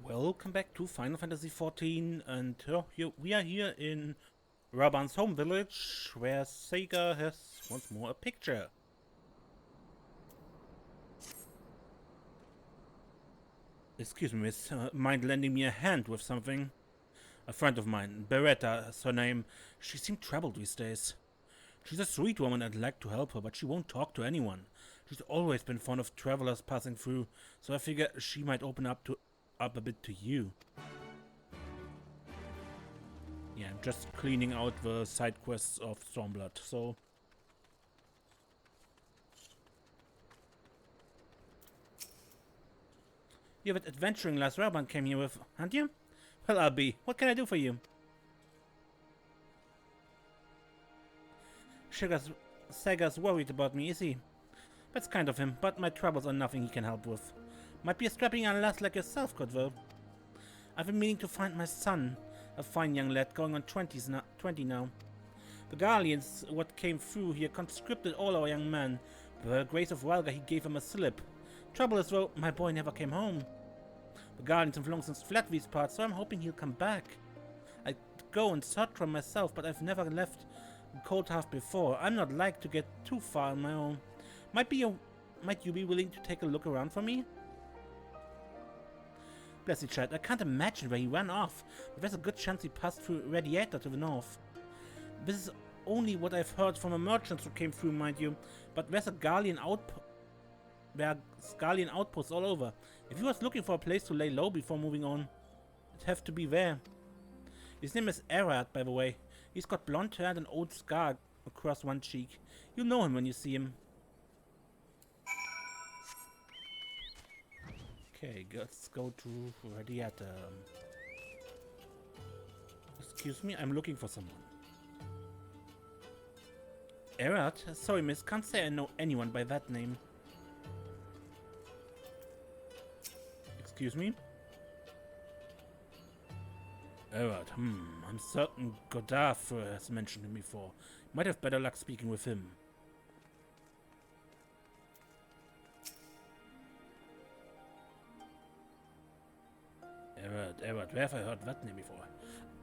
Welcome back to Final Fantasy XIV, and we are here in Raban's home village, where Sega has once more a picture. Excuse me, miss, mind lending me a hand with something? A friend of mine, Beretta is her name, she seemed troubled these days. She's a sweet woman, I'd like to help her, but she won't talk to anyone. She's always been fond of travelers passing through, so I figure she might open up a bit to you. Yeah, I'm just cleaning out the side quests of Stormblood, so... You that adventuring lass Raban came here with, aren't you? Well, I'll be. What can I do for you? Sega's worried about me, is he? That's kind of him, but my troubles are nothing he can help with. Might be a strapping young lass like yourself, Coldhearth. I've been meaning to find my son, a fine young lad going on 20 now. The Guardians, what came through here, conscripted all our young men. By the grace of Valga, he gave them a slip. Trouble is, though, my boy never came home. The Guardians have long since fled these parts, so I'm hoping he'll come back. I'd go and search for him myself, but I've never left Coldhearth before. I'm not like to get too far on my own. Might you be willing to take a look around for me? Bless you, Chad. I can't imagine where he ran off, but there's a good chance he passed through Radiator to the north. This is only what I've heard from the merchants who came through, mind you, but there's a Guardian outpost. There are Guardian outposts all over. If he was looking for a place to lay low before moving on, it'd have to be there. His name is Erad, by the way. He's got blonde hair and an old scar across one cheek. You'll know him when you see him. Okay, let's go to Radiator. Excuse me, I'm looking for someone. Erad? Sorry, miss, can't say I know anyone by that name. Excuse me? Erad, I'm certain Coldhearth has mentioned him before. Might have better luck speaking with him. Erad, where have I heard that name before?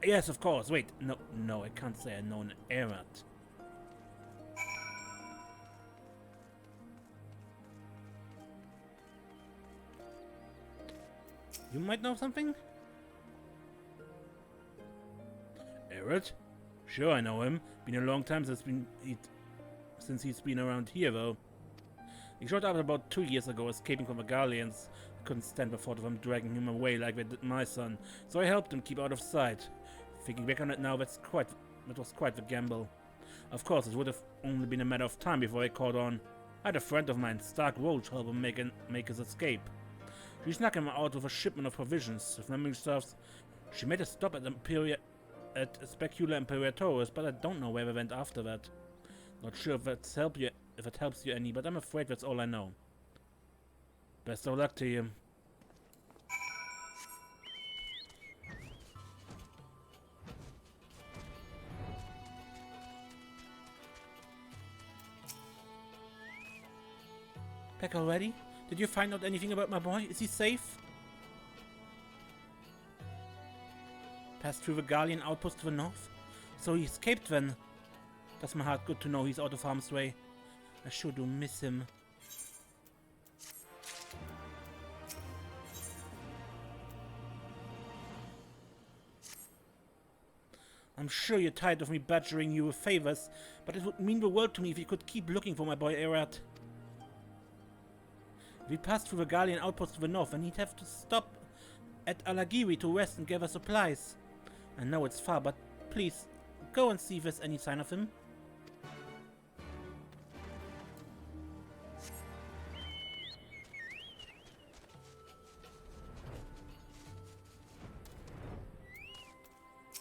Yes, of course, wait, no, I can't say I know an Erad. You might know something? Erad? Sure, I know him. Been a long time since he's been around here, though. He showed up about 2 years ago, escaping from the Guardians. I couldn't stand the thought of them dragging him away like they did my son, so I helped him keep out of sight. Thinking back on it now, that was quite the gamble. Of course, it would have only been a matter of time before I caught on. I had a friend of mine, Stark Roach, help him make his escape. She snuck him out with a shipment of provisions. If memory serves, she made a stop at Specula Imperatorus, but I don't know where we went after that. Not sure if it helps you any, but I'm afraid that's all I know. Best of luck to you. Back already? Did you find out anything about my boy? Is he safe? Passed through the Guardian outpost to the north? So he escaped then? Does my heart good to know he's out of harm's way. I sure do miss him. I'm sure you're tired of me badgering you with favors, but it would mean the world to me if you could keep looking for my boy Erad. If we passed through the Guardian outpost to the north, then he'd have to stop at Alagiri to rest and gather supplies. I know it's far, but please, go and see if there's any sign of him.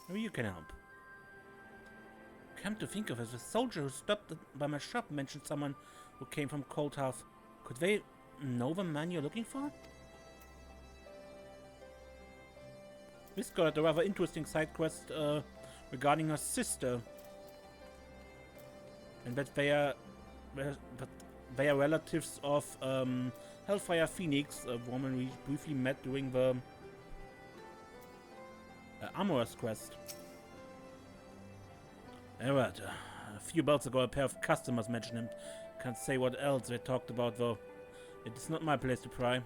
Maybe you can help. Come to think of it, the soldier who stopped by my shop mentioned someone who came from Coldhearth. Could they know the man you're looking for? This girl had a rather interesting side quest regarding her sister, and that they are relatives of Hellfire Phoenix, a woman we briefly met during the Armorer's quest. Alright, a few belts ago a pair of customers mentioned him. Can't say what else they talked about though. It's not my place to pry.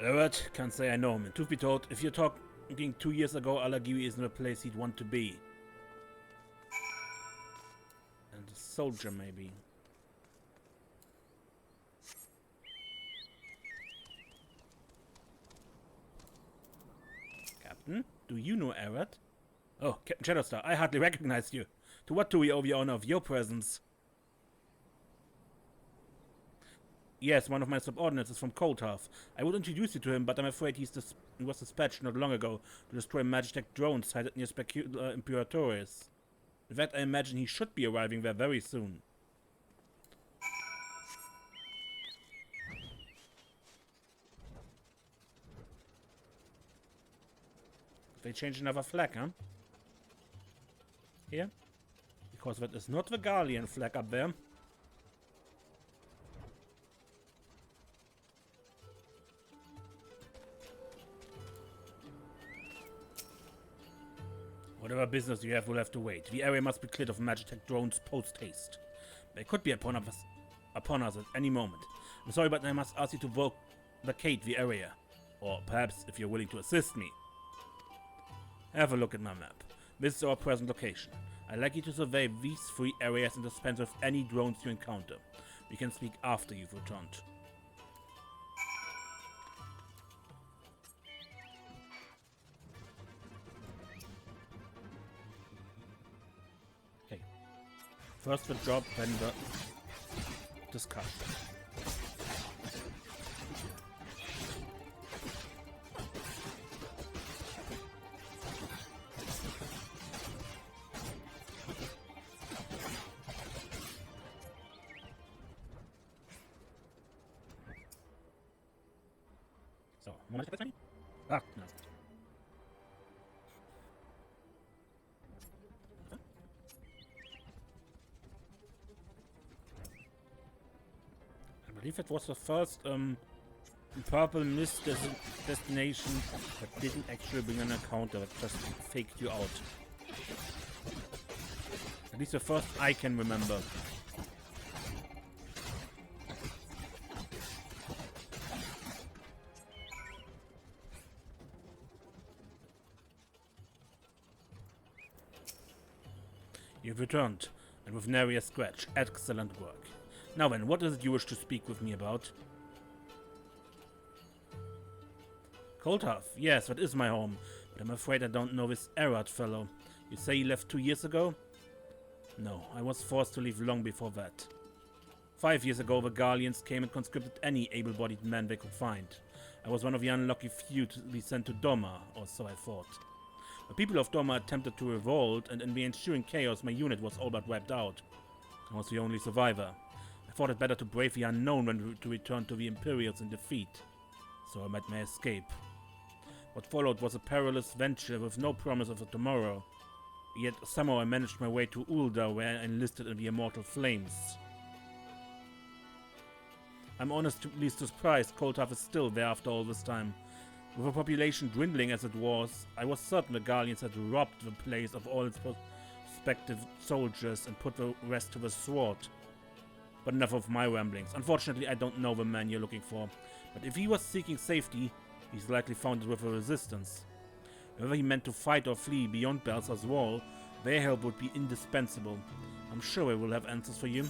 Alright, can't say I know him. And truth be told, if you're talking 2 years ago, Alagiri isn't a place he'd want to be. And a soldier, maybe. Captain, do you know Arad? Oh, Captain Shadowstar, I hardly recognize you. To what do we owe the honor of your presence? Yes, one of my subordinates is from Coldhearth. I would introduce you to him, but I'm afraid he was dispatched not long ago to destroy Magitech drones sighted near Imperatoris. In fact, I imagine he should be arriving there very soon. They changed another flag, huh? Here? Because that is not the Gallian flag up there. Whatever business you have will have to wait. The area must be cleared of Magitech drones post-haste. They could be upon us at any moment. I'm sorry, but I must ask you to vacate the area. Or perhaps, if you're willing to assist me. Have a look at my map. This is our present location. I'd like you to survey these 3 areas and dispense with any drones you encounter. We can speak after you've returned. Okay. First the job, then the discussion. So, Moment, ah, no. I believe it was the first purple mist destination that didn't actually bring an encounter, that just faked you out. At least the first I can remember. You've returned, and with nary a scratch. Excellent work. Now then, what is it you wish to speak with me about? Coldhearth, yes, that is my home, but I'm afraid I don't know this Arad fellow. You say he left 2 years ago? No, I was forced to leave long before that. 5 years ago, the Gallians came and conscripted any able-bodied man they could find. I was one of the unlucky few to be sent to Doma, or so I thought. The people of Doma attempted to revolt, and in the ensuing chaos my unit was all but wiped out. I was the only survivor. I thought it better to brave the unknown than to return to the Imperials in defeat. So I made my escape. What followed was a perilous venture with no promise of a tomorrow. Yet somehow I managed my way to Ulda, where I enlisted in the Immortal Flames. I'm honestly surprised Coldhearth is still there after all this time. With a population dwindling as it was, I was certain the Gallians had robbed the place of all its prospective soldiers and put the rest to the sword. But enough of my ramblings. Unfortunately, I don't know the man you're looking for. But if he was seeking safety, he's likely found it with a resistance. Whether he meant to fight or flee beyond Balsar's wall, their help would be indispensable. I'm sure I will have answers for you.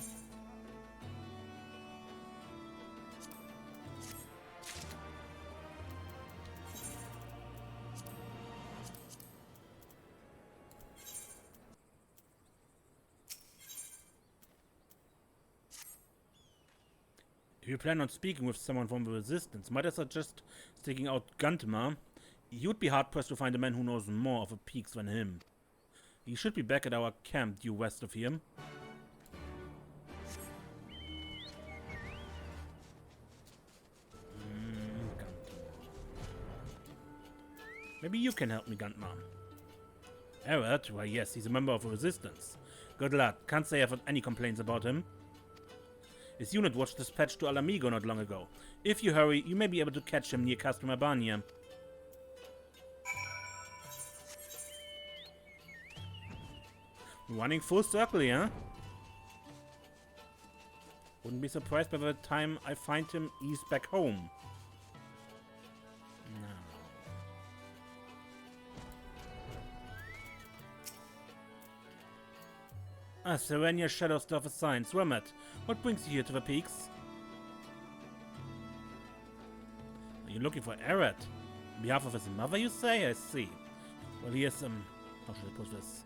If you plan on speaking with someone from the Resistance, might I suggest sticking out Gantma? You'd be hard-pressed to find a man who knows more of the peaks than him. He should be back at our camp due west of here. Maybe you can help me, Gantma. Arad? Why yes, he's a member of the Resistance. Good luck. Can't say I've had any complaints about him. His unit was dispatched to Alamigo not long ago. If you hurry, you may be able to catch him near Castamabania. Running full circle, yeah? Wouldn't be surprised by the time I find him, he's back home. No. Serenia Shadow Stuff assigned. Swimmet, what brings you here to the peaks? Are you looking for Errett? On behalf of his mother, you say? I see. Well, here's how should I put this?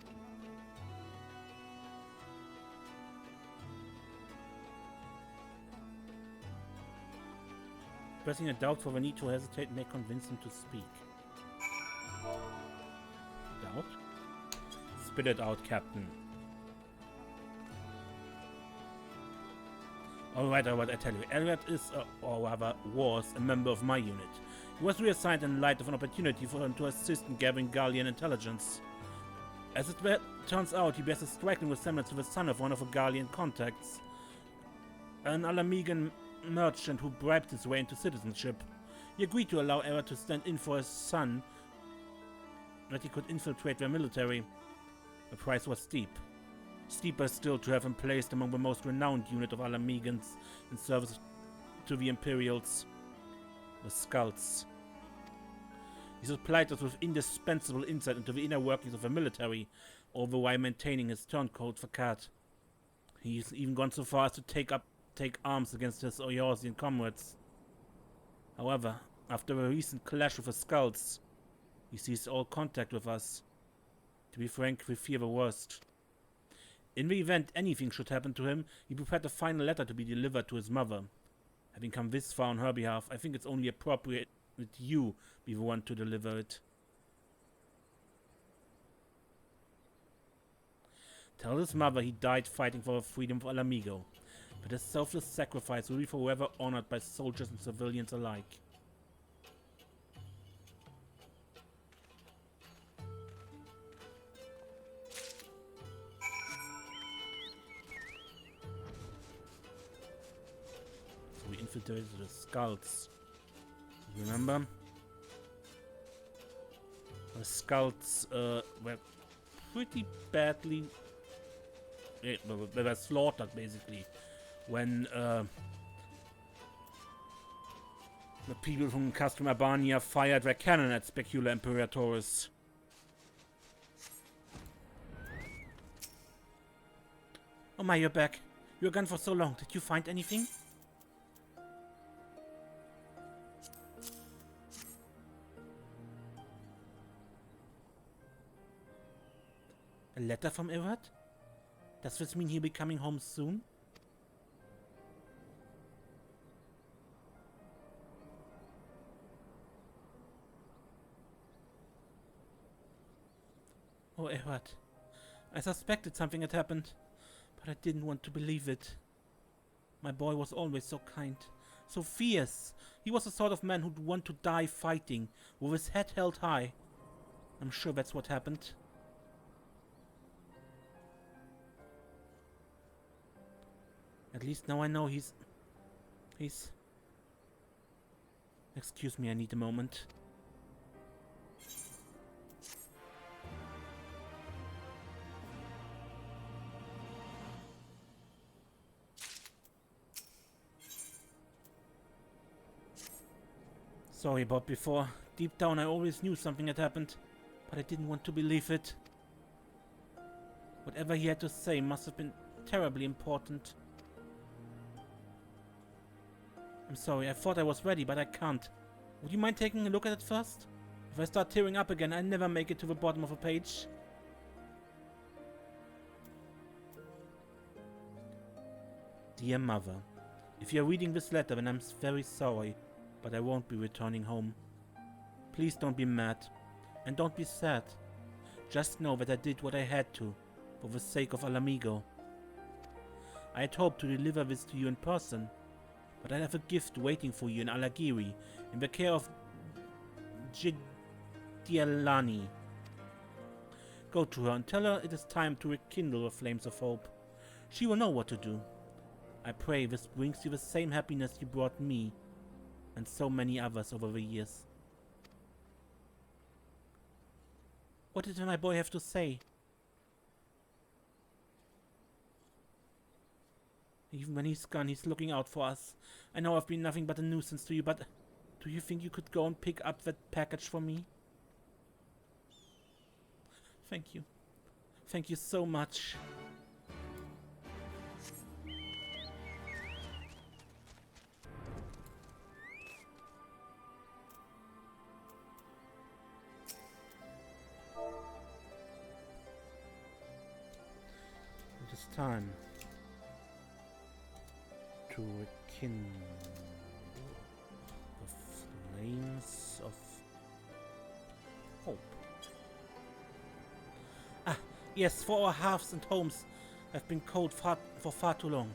Pressing a doubt for the need to hesitate may convince him to speak. Doubt? Spit it out, Captain. Alright, I tell you, Elliot is, or rather was, a member of my unit. He was reassigned in light of an opportunity for him to assist in gathering Gallian intelligence. As it turns out, he bears a striking resemblance to the son of one of the Gallian contacts. An Alamigan merchant who bribed his way into citizenship. He agreed to allow Era to stand in for his son, that he could infiltrate their military. The price was steep. Steeper still to have him placed among the most renowned unit of Alamegans in service to the Imperials, the Skulls. He supplied us with indispensable insight into the inner workings of the military, all the while maintaining his turncoat facade. He's even gone so far as to take arms against his Eorzean comrades. However, after a recent clash with the Skulls, he ceased all contact with us. To be frank, we fear the worst. In the event anything should happen to him, he prepared a final letter to be delivered to his mother. Having come this far on her behalf, I think it's only appropriate that you be the one to deliver it. Tell his mother he died fighting for the freedom of Alamigo, but his selfless sacrifice will be forever honored by soldiers and civilians alike. We infiltrated the Skulls. Remember? The Skulls were pretty badly... They were slaughtered, basically, when the people from Castamabania fired their cannon at Specula Imperatoris. Oh my, you're back. You were gone for so long. Did you find anything? A letter from Irad? Does this mean he'll be coming home soon? Oh, Irad. I suspected something had happened, but I didn't want to believe it. My boy was always so kind, so fierce. He was the sort of man who'd want to die fighting, with his head held high. I'm sure that's what happened. At least now I know he's... Excuse me, I need a moment. Sorry about before. Deep down I always knew something had happened, but I didn't want to believe it. Whatever he had to say must have been terribly important. I'm sorry, I thought I was ready, but I can't. Would you mind taking a look at it first? If I start tearing up again, I'll never make it to the bottom of a page. Dear Mother, if you're reading this letter, then I'm very sorry, but I won't be returning home. Please don't be mad, and don't be sad. Just know that I did what I had to, for the sake of Alamigo. I had hoped to deliver this to you in person, but I have a gift waiting for you in Alagiri, in the care of Jidialani. Go to her and tell her it is time to rekindle the flames of hope. She will know what to do. I pray this brings you the same happiness you brought me and so many others over the years. What did my boy have to say? Even when he's gone, he's looking out for us. I know I've been nothing but a nuisance to you, but do you think you could go and pick up that package for me? Thank you. Thank you so much. It is time to rekindle the flames of hope. Ah, yes, for our hearths and homes have been cold for far too long.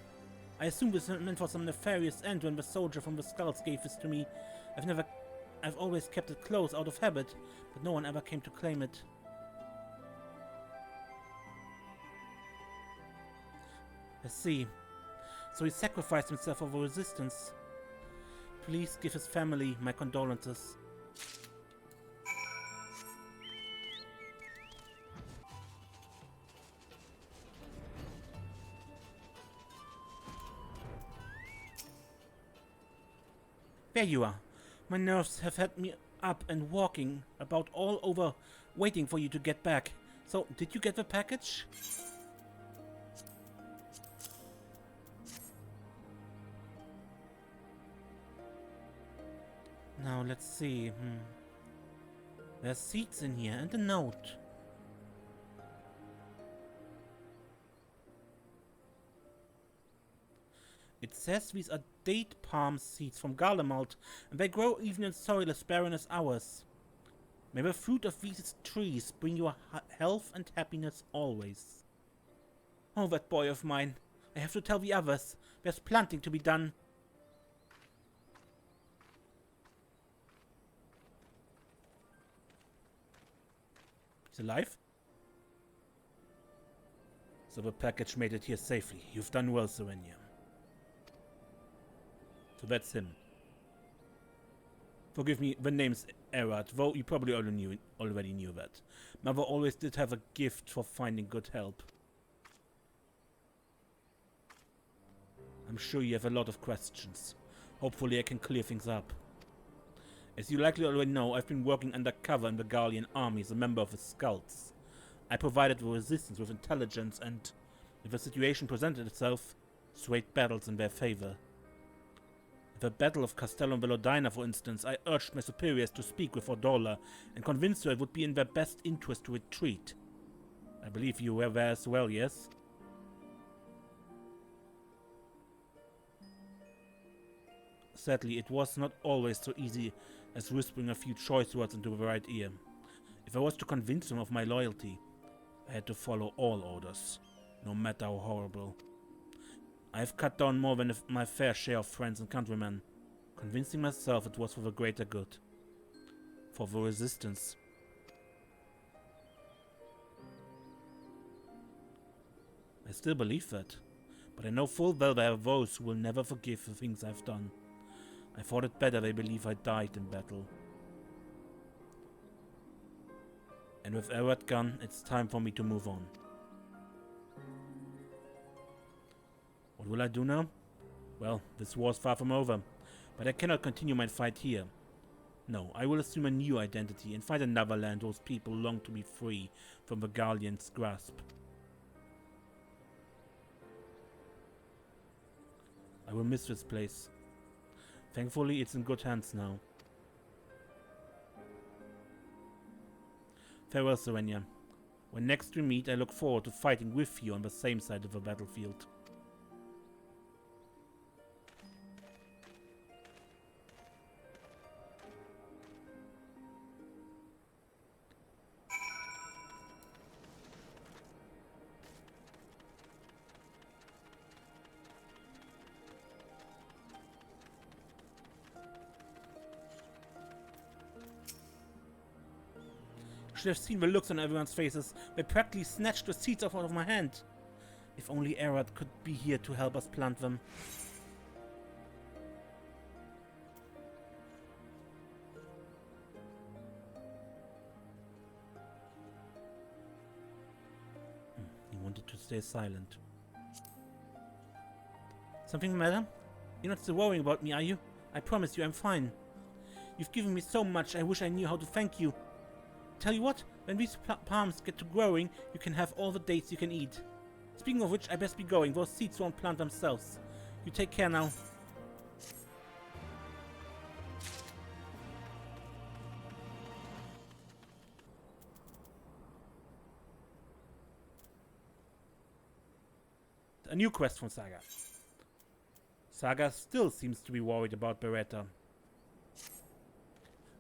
I assume this meant for some nefarious end when the soldier from the skulls gave this to me. I've always kept it close out of habit, but no one ever came to claim it. I see. So he sacrificed himself for the resistance. Please give his family my condolences. There you are. My nerves have had me up and walking about all over, waiting for you to get back. So, did you get the package? Now, let's see. There's seeds in here and a note. It says these are date palm seeds from Garlemald, and they grow even in soil as barren as ours. May the fruit of these trees bring you health and happiness always. Oh, that boy of mine. I have to tell the others. There's planting to be done. He's alive? So the package made it here safely. You've done well, Serenia. So that's him. Forgive me, the name's Erard, though you probably already knew that. Mother always did have a gift for finding good help. I'm sure you have a lot of questions. Hopefully I can clear things up. As you likely already know, I've been working undercover in the Gallian army as a member of the Skulls. I provided the resistance with intelligence and, if a situation presented itself, swayed battles in their favor. At the Battle of Castellum Velodina, for instance, I urged my superiors to speak with Ordola and convinced her it would be in their best interest to retreat. I believe you were there as well, yes? Sadly, it was not always so easy as whispering a few choice words into the right ear. If I was to convince them of my loyalty, I had to follow all orders, no matter how horrible. I have cut down more than my fair share of friends and countrymen, convincing myself it was for the greater good. For the resistance. I still believe that, but I know full well there are those who will never forgive the things I've done. I thought it better they believe I died in battle. And with Erard gone, it's time for me to move on. What will I do now? Well, this war's far from over, but I cannot continue my fight here. No, I will assume a new identity and find another land whose people long to be free from the Gallians' grasp. I will miss this place. Thankfully, it's in good hands now. Farewell, Serenia. When next we meet, I look forward to fighting with you on the same side of the battlefield. Should have seen the looks on everyone's faces. They practically snatched the seeds out of my hand. If only Erad could be here to help us plant them. He wanted to stay silent. Something the matter? You're not still worrying about me, are you? I promise you I'm fine. You've given me so much, I wish I knew how to thank you. Tell you what, when these palms get to growing, you can have all the dates you can eat. Speaking of which, I best be going. Those seeds won't plant themselves. You take care now. A new quest from Saga. Saga still seems to be worried about Beretta.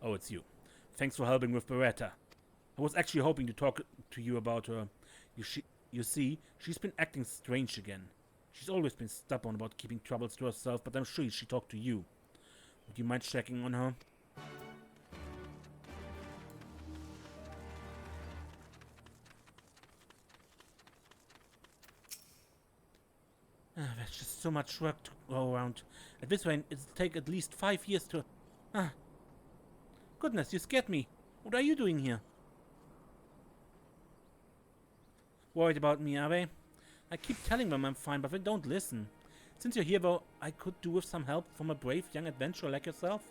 Oh, it's you. Thanks for helping with Beretta. I was actually hoping to talk to you about her. You see, she's been acting strange again. She's always been stubborn about keeping troubles to herself, but I'm sure she talked to you. Would you mind checking on her? There's just so much work to go around. At this rate, it'll take at least 5 years to... Goodness, you scared me. What are you doing here? Worried about me, are they? I keep telling them I'm fine, but they don't listen. Since you're here, though, I could do with some help from a brave young adventurer like yourself.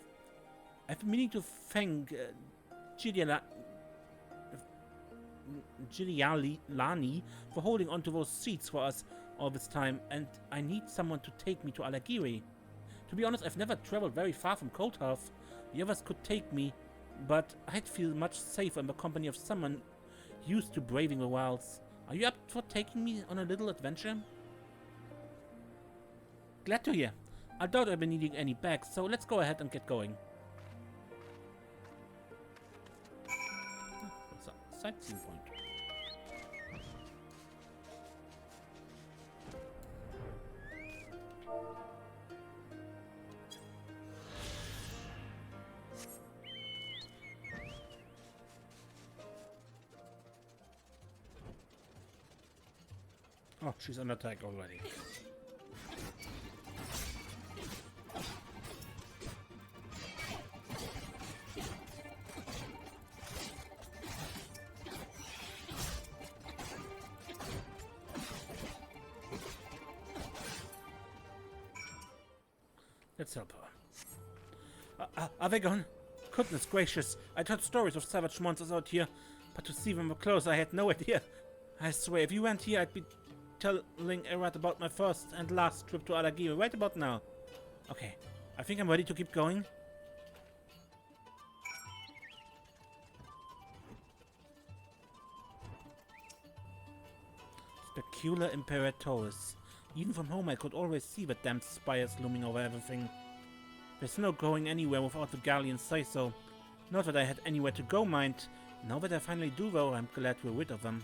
I've been meaning to thank Giuliani for holding onto those seats for us all this time, and I need someone to take me to Alagiri. To be honest, I've never traveled very far from Coldhearth. The others could take me, but I'd feel much safer in the company of someone used to braving the wilds. Are you up for taking me on a little adventure? Glad to hear. I doubt I'll be needing any bags, so let's go ahead and get going. What's a sightseeing point? Oh, she's on attack already. Let's help her. Are they gone? Goodness gracious, I'd heard stories of savage monsters out here, but to see them up close I had no idea. I swear, if you weren't here, I'd be telling Erad about my first and last trip to Alagiri right about now. Okay, I think I'm ready to keep going. Specula Imperatoris. Even from home I could always see the damned spires looming over everything. There's no going anywhere without the Galleons say so. Not that I had anywhere to go, mind. Now that I finally do though, I'm glad we're rid of them.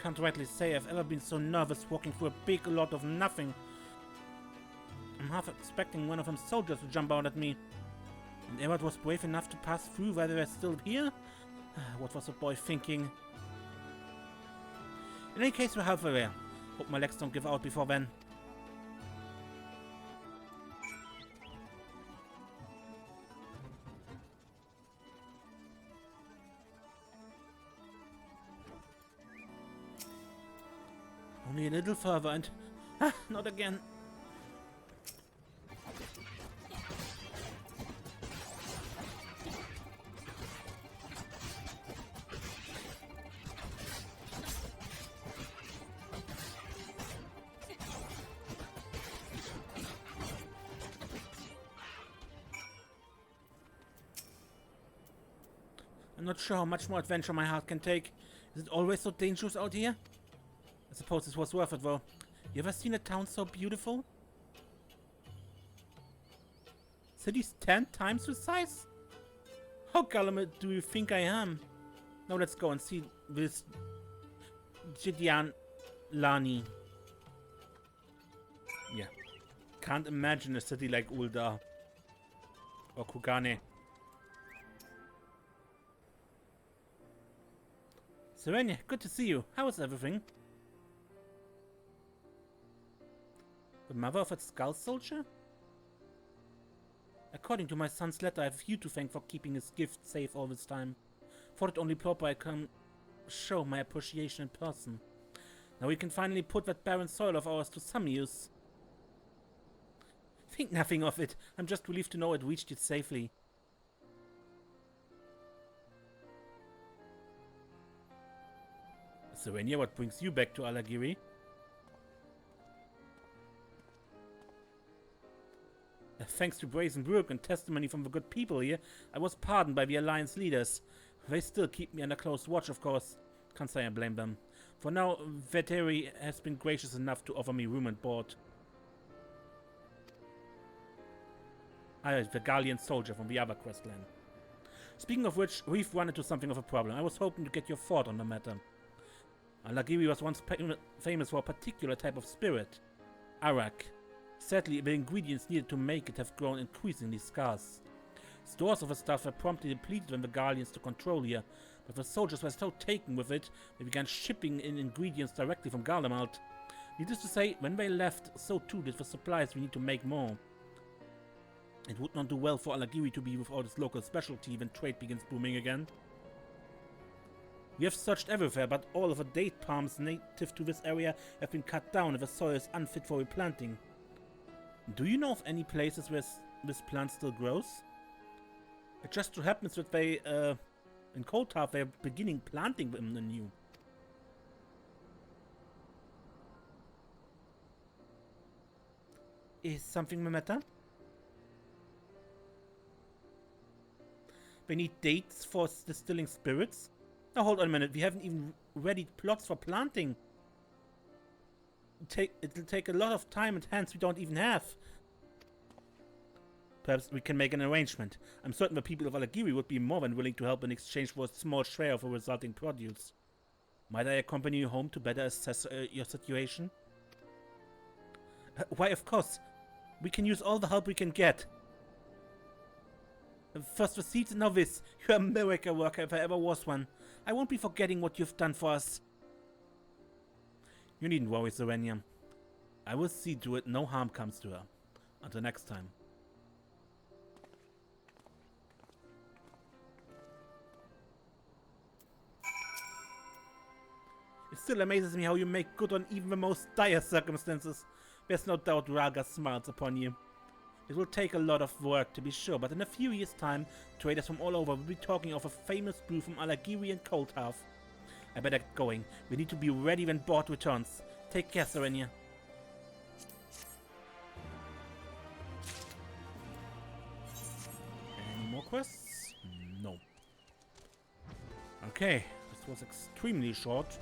Can't rightly say I've ever been so nervous walking through a big lot of nothing. I'm half expecting one of them soldiers to jump out at me. And Erad was brave enough to pass through while they were still here? What was the boy thinking? In any case, we're halfway there. Hope my legs don't give out before then. Only a little further and... not again. I'm not sure how much more adventure my heart can take. Is it always so dangerous out here? I suppose this was worth it, though. You ever seen a town so beautiful? City's 10 times the size? How gullible do you think I am? Now let's go and see this Giuliani. Yeah. Can't imagine a city like Uldar. Or Kugane. Serenia, good to see you. How is everything? The mother of a skull soldier? According to my son's letter, I have you to thank for keeping his gift safe all this time. Thought it only proper I can show my appreciation in person. Now we can finally put that barren soil of ours to some use. Think nothing of it. I'm just relieved to know it reached it safely. Serenia, what brings you back to Alagiri? Thanks to Brazen Brook and testimony from the good people here, I was pardoned by the Alliance leaders. They still keep me under close watch, of course. Can't say I blame them. For now, Veteri has been gracious enough to offer me room and board. The Gallian soldier from the other questland. Speaking of which, we've run into something of a problem. I was hoping to get your thought on the matter. Alagiri was once famous for a particular type of spirit, arak. Sadly, the ingredients needed to make it have grown increasingly scarce. Stores of the stuff were promptly depleted when the Gallians took control here, but the soldiers were so taken with it, they began shipping in ingredients directly from Garlemald. Needless to say, when they left, so too did the supplies we need to make more. It would not do well for Alagiri to be without its local specialty when trade begins booming again. We have searched everywhere, but all of the date palms native to this area have been cut down and the soil is unfit for replanting. Do you know of any places where this plant still grows? It just so happens that they, in Coldhearth, they're beginning planting them anew. Is something the matter? They need dates for distilling spirits? Now hold on a minute, we haven't even readied plots for planting. It'll take a lot of time and hands we don't even have. Perhaps we can make an arrangement. I'm certain the people of Alagiri would be more than willing to help in exchange for a small share of the resulting produce. Might I accompany you home to better assess your situation? Why, of course. We can use all the help we can get. First the seeds, now this. You're a miracle worker if there ever was one. I won't be forgetting what you've done for us. You needn't worry, Serenia. I will see to it no harm comes to her. Until next time. It still amazes me how you make good on even the most dire circumstances. There's no doubt Ralga smiles upon you. It will take a lot of work to be sure, but in a few years' time, traders from all over will be talking of a famous brew from Alagiri and Coldhearth. I better get going. We need to be ready when Bort returns. Take care, Serenia. Any more quests? No. Okay, this was extremely short.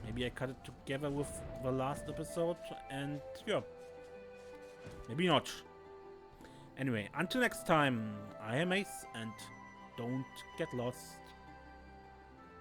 Maybe I cut it together with the last episode, and yeah. Maybe not. Anyway, until next time, I am Ace, and don't get lost.